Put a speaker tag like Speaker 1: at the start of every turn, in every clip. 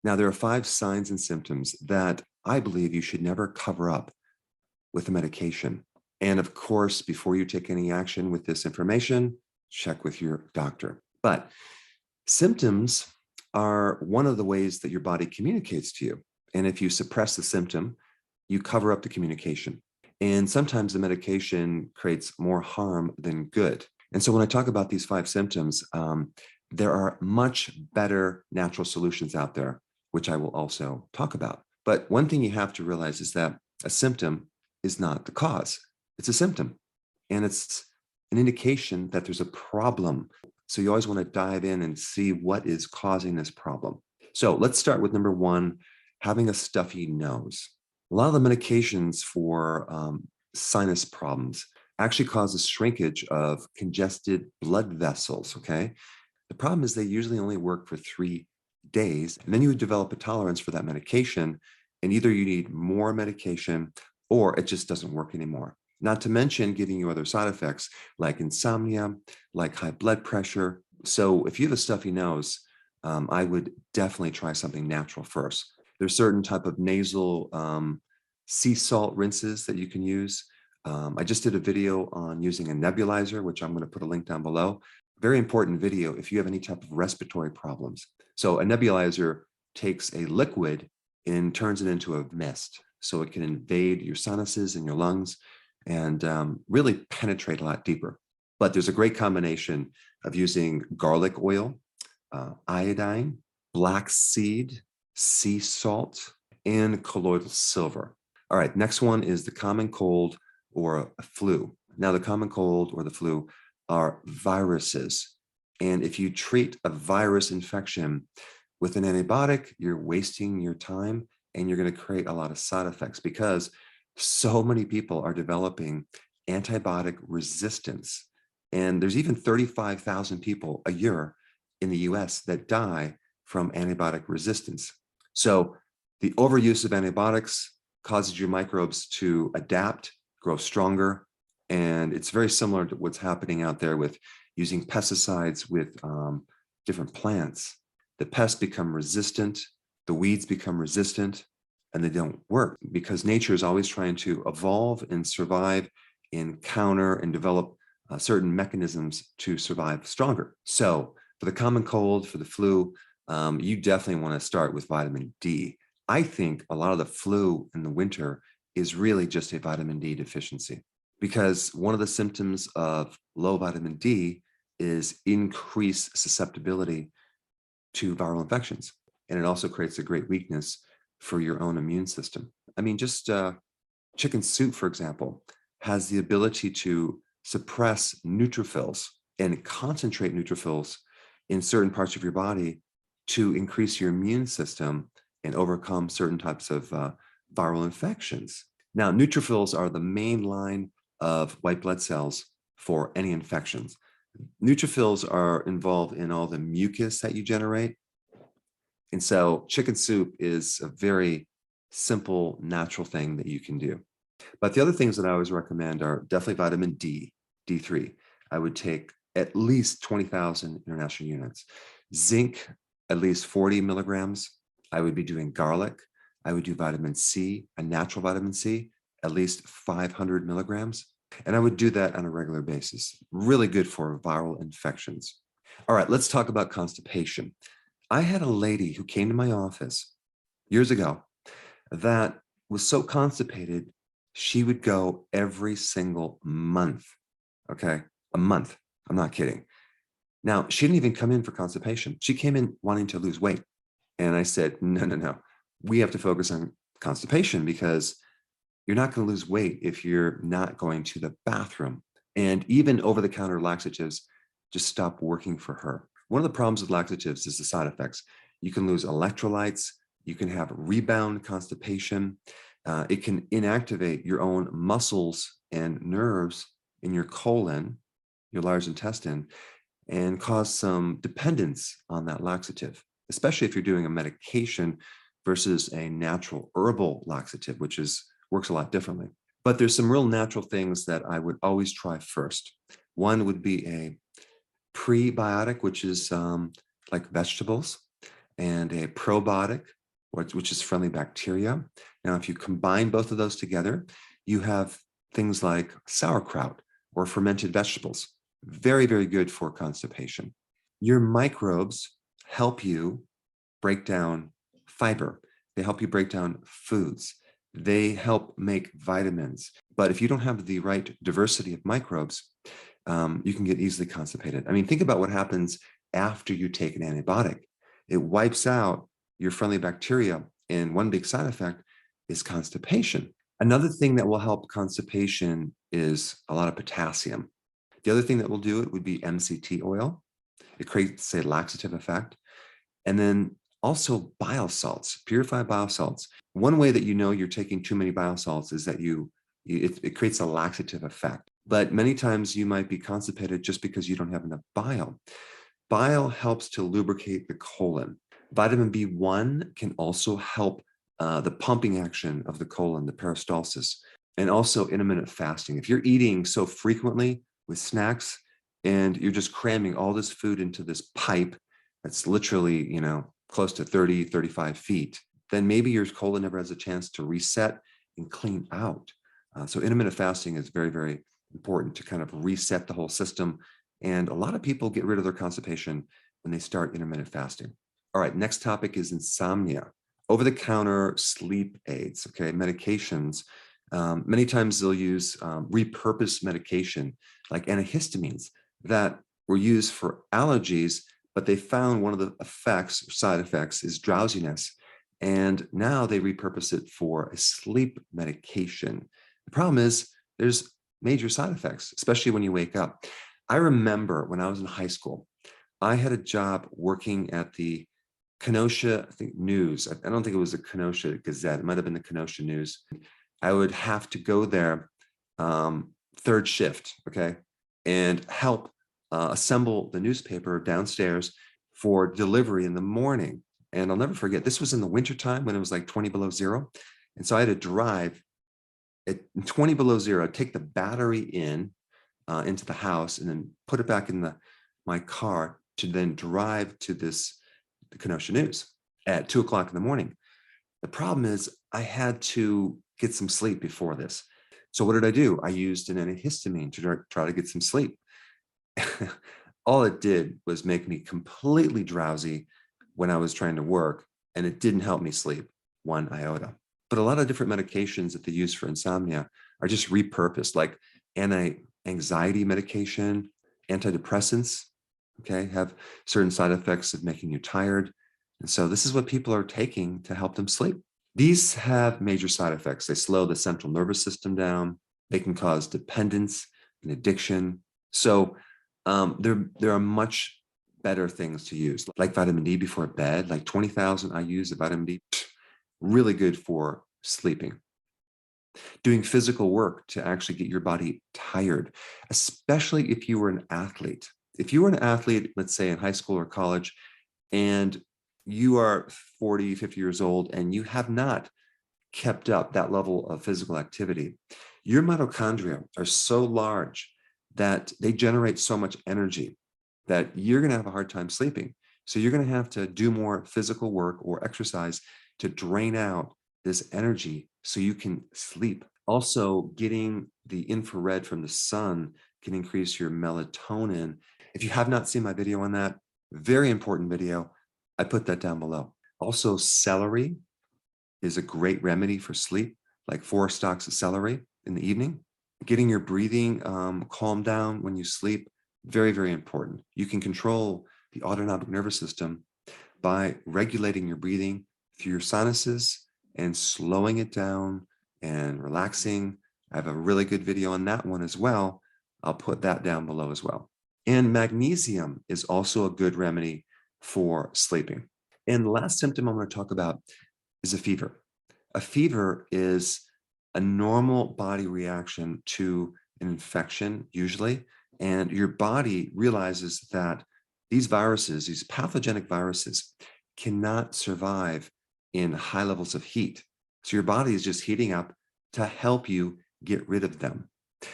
Speaker 1: Now, there are 5 signs and symptoms that I believe you should never cover up with a medication. And of course, before you take any action with this information, check with your doctor. But symptoms are one of the ways that your body communicates to you. And if you suppress the symptom, you cover up the communication. And sometimes the medication creates more harm than good. And so when I talk about these 5 symptoms, there are much better natural solutions out there, which I will also talk about. But one thing you have to realize is that a symptom is not the cause. It's a symptom, and it's an indication that there's a problem. So you always want to dive in and see what is causing this problem. So let's start with number 1, having a stuffy nose. A lot of the medications for sinus problems actually causes shrinkage of congested blood vessels, okay? The problem is they usually only work for 3 days, and then you would develop a tolerance for that medication, and either you need more medication or it just doesn't work anymore. Not to mention giving you other side effects like insomnia, like high blood pressure. So if you have a stuffy nose, I would definitely try something natural first. There's certain type of nasal sea salt rinses that you can use. I just did a video on using a nebulizer, which I'm going to put a link down below. Very important video if you have any type of respiratory problems. So a nebulizer takes a liquid and turns it into a mist, so it can invade your sinuses and your lungs and really penetrate a lot deeper. But there's a great combination of using garlic oil, iodine, black seed, sea salt, and colloidal silver. All right, next one is the common cold or a flu. Now, the common cold or the flu are viruses. And if you treat a virus infection with an antibiotic, you're wasting your time and you're going to create a lot of side effects because so many people are developing antibiotic resistance. And there's even 35,000 people a year in the US that die from antibiotic resistance. So the overuse of antibiotics causes your microbes to adapt, grow stronger. And it's very similar to what's happening out there with using pesticides with different plants. The pests become resistant, the weeds become resistant, and they don't work because nature is always trying to evolve and survive and counter and develop certain mechanisms to survive stronger. So for the common cold, for the flu, you definitely want to start with vitamin D. I think a lot of the flu in the winter is really just a vitamin D deficiency because one of the symptoms of low vitamin D is increased susceptibility to viral infections. And it also creates a great weakness for your own immune system. I mean, just chicken soup, for example, has the ability to suppress neutrophils and concentrate neutrophils in certain parts of your body to increase your immune system and overcome certain types of viral infections. Now, neutrophils are the main line of white blood cells for any infections. Neutrophils are involved in all the mucus that you generate. And so chicken soup is a very simple, natural thing that you can do. But the other things that I always recommend are definitely vitamin D, D3. I would take at least 20,000 international units. Zinc, at least 40 milligrams. I would be doing garlic. I would do vitamin C, a natural vitamin C, at least 500 milligrams. And I would do that on a regular basis. Really good for viral infections. All right, let's talk about constipation. I had a lady who came to my office years ago that was so constipated, she would go every single month. Okay, a month. I'm not kidding. Now, she didn't even come in for constipation. She came in wanting to lose weight. And I said, no, no, no. We have to focus on constipation because you're not going to lose weight if you're not going to the bathroom. And even over-the-counter laxatives just stop working for her. One of the problems with laxatives is the side effects. You can lose electrolytes. You can have rebound constipation. It can inactivate your own muscles and nerves in your colon, your large intestine, and cause some dependence on that laxative, especially if you're doing a medication versus a natural herbal laxative, which works a lot differently. But there's some real natural things that I would always try first. One would be a prebiotic, which is like vegetables. and a probiotic, which is friendly bacteria. Now, if you combine both of those together, you have things like sauerkraut or fermented vegetables. Very, very good for constipation. Your microbes help you break down fiber. They help you break down foods. They help make vitamins. But if you don't have the right diversity of microbes, you can get easily constipated. I mean, think about what happens after you take an antibiotic. It wipes out your friendly bacteria, and one big side effect is constipation. Another thing that will help constipation is a lot of potassium. The other thing that will do it would be MCT oil. It creates a laxative effect. And then also bile salts, purified bile salts. One way that you know you're taking too many bile salts is that it creates a laxative effect. But many times you might be constipated just because you don't have enough bile. Bile helps to lubricate the colon. Vitamin B1 can also help the pumping action of the colon, the peristalsis, and also intermittent fasting. If you're eating so frequently with snacks and you're just cramming all this food into this pipe that's literally, close to 30, 35 feet, then maybe your colon never has a chance to reset and clean out. So intermittent fasting is very, very important to kind of reset the whole system. And a lot of people get rid of their constipation when they start intermittent fasting. All right, next topic is insomnia. Over-the-counter sleep aids, okay, medications. Many times they'll use repurposed medication like antihistamines that were used for allergies, but they found one of the side effects is drowsiness. And now they repurpose it for a sleep medication. The problem is there's major side effects, especially when you wake up. I remember when I was in high school, I had a job working at the Kenosha, News. I don't think it was the Kenosha Gazette. It might have been the Kenosha News. I would have to go there third shift, okay, and help assemble the newspaper downstairs for delivery in the morning. And I'll never forget, this was in the wintertime when it was like 20 below zero. And so I had to drive at 20 below zero, take the battery into the house and then put it back in my car to then drive to the Kenosha News at 2 o'clock in the morning. The problem is I had to get some sleep before this. So what did I do? I used an antihistamine to try to get some sleep. All it did was make me completely drowsy when I was trying to work, and it didn't help me sleep one iota. But a lot of different medications that they use for insomnia are just repurposed, like anti-anxiety medication, antidepressants, okay, have certain side effects of making you tired. And so this is what people are taking to help them sleep. These have major side effects. They slow the central nervous system down. They can cause dependence and addiction. So there are much better things to use, like vitamin D before bed, like 20,000 IUs of vitamin D, really good for sleeping. Doing physical work to actually get your body tired, especially if you were an athlete. If you were an athlete, let's say in high school or college, and you are 40, 50 years old, and you have not kept up that level of physical activity, your mitochondria are so large that they generate so much energy that you're going to have a hard time sleeping. So you're going to have to do more physical work or exercise to drain out this energy so you can sleep. Also, getting the infrared from the sun can increase your melatonin. If you have not seen my video on that, very important video, I put that down below. Also, celery is a great remedy for sleep, like 4 stalks of celery in the evening. Getting your breathing calmed down when you sleep, very, very important. You can control the autonomic nervous system by regulating your breathing through your sinuses and slowing it down and relaxing. I have a really good video on that one as well. I'll put that down below as well. And magnesium is also a good remedy for sleeping. And the last symptom I'm going to talk about is a fever. A fever is a normal body reaction to an infection, usually, and your body realizes that these viruses, these pathogenic viruses, cannot survive in high levels of heat. So your body is just heating up to help you get rid of them.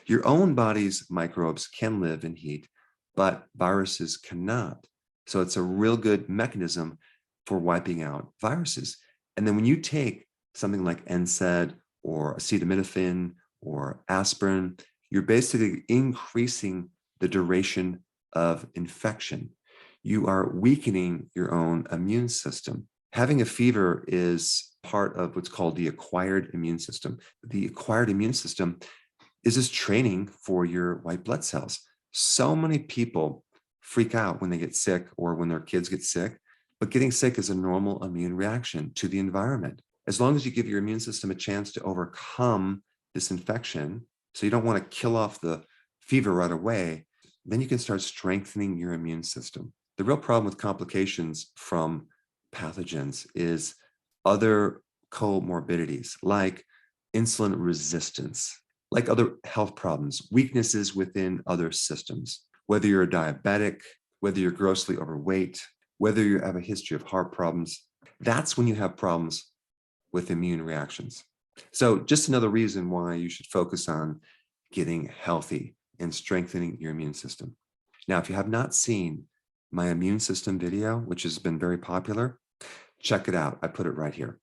Speaker 1: Your own body's microbes can live in heat, but viruses cannot. So it's a real good mechanism for wiping out viruses. And then when you take something like NSAID or acetaminophen or aspirin, you're basically increasing the duration of infection. You are weakening your own immune system. Having a fever is part of what's called the acquired immune system. The acquired immune system is just training for your white blood cells. So many people freak out when they get sick or when their kids get sick, but getting sick is a normal immune reaction to the environment. As long as you give your immune system a chance to overcome this infection, so you don't want to kill off the fever right away, then you can start strengthening your immune system. The real problem with complications from pathogens is other comorbidities like insulin resistance, like other health problems, weaknesses within other systems. Whether you're a diabetic, whether you're grossly overweight, whether you have a history of heart problems, that's when you have problems with immune reactions. So just another reason why you should focus on getting healthy and strengthening your immune system. Now, if you have not seen my immune system video, which has been very popular, check it out. I put it right here.